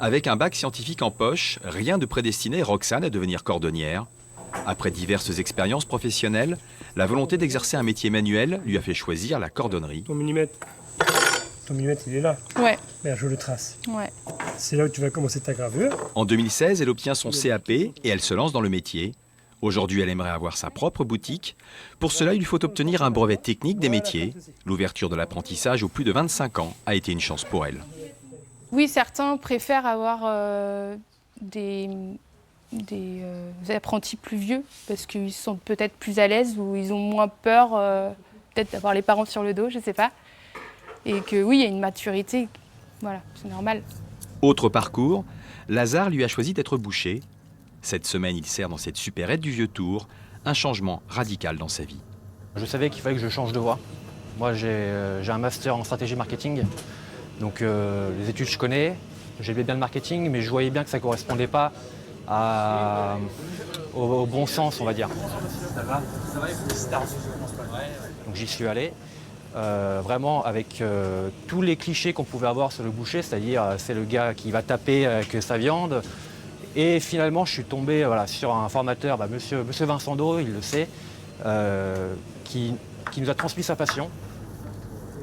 Avec un bac scientifique en poche, rien de prédestiné Roxane à devenir cordonnière. Après diverses expériences professionnelles, la volonté d'exercer un métier manuel lui a fait choisir la cordonnerie. Ton millimètre, il est là. Ouais, Merde, je le trace. ouais. C'est là où tu vas commencer ta gravure. En 2016, elle obtient son CAP et elle se lance dans le métier. Aujourd'hui, elle aimerait avoir sa propre boutique. Pour cela, il lui faut obtenir un brevet technique des métiers. L'ouverture de l'apprentissage aux plus de 25 ans a été une chance pour elle. Oui, certains préfèrent avoir des apprentis plus vieux parce qu'ils sont peut-être plus à l'aise ou ils ont moins peur peut-être d'avoir les parents sur le dos, je ne sais pas. Et que oui, il y a une maturité, voilà, c'est normal. Autre parcours, Lazare lui a choisi d'être boucher. Cette semaine, il sert dans cette supérette du Vieux-Tour, un changement radical dans sa vie. Je savais qu'il fallait que je change de voie. Moi, j'ai un master en stratégie marketing, donc les études je connais, j'aimais bien le marketing, mais je voyais bien que ça ne correspondait pas au bon sens, on va dire. Donc j'y suis allé, vraiment avec tous les clichés qu'on pouvait avoir sur le boucher, c'est-à-dire c'est le gars qui va taper avec sa viande. Et finalement, je suis tombé sur un formateur, monsieur Vincent Do, il le sait, qui nous a transmis sa passion.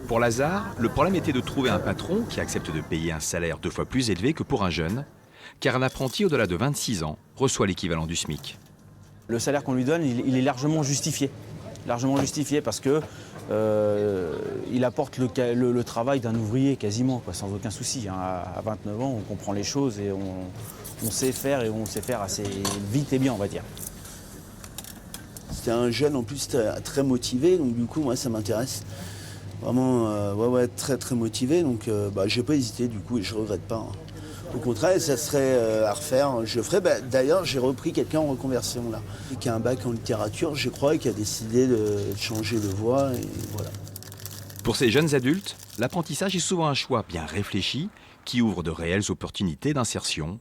Pour Lazare, le problème était de trouver un patron qui accepte de payer un salaire 2 fois plus élevé que pour un jeune, car un apprenti au-delà de 26 ans reçoit l'équivalent du SMIC. Le salaire qu'on lui donne, il est largement justifié. Largement justifié parce que il apporte le travail d'un ouvrier quasiment, quoi, sans aucun souci. Hein. À 29 ans, on comprend les choses et on sait faire et on sait faire assez vite et bien, on va dire. C'était un jeune en plus très motivé, donc du coup moi ça m'intéresse. Vraiment très très motivé, donc j'ai pas hésité du coup et je regrette pas. Hein. Au contraire, ça serait à refaire. Je ferais. D'ailleurs, j'ai repris quelqu'un en reconversion là, qui a un bac en littérature, je crois, et qui a décidé de changer de voie et voilà. Pour ces jeunes adultes, l'apprentissage est souvent un choix bien réfléchi qui ouvre de réelles opportunités d'insertion.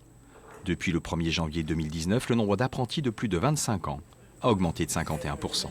Depuis le 1er janvier 2019, le nombre d'apprentis de plus de 25 ans a augmenté de 51%.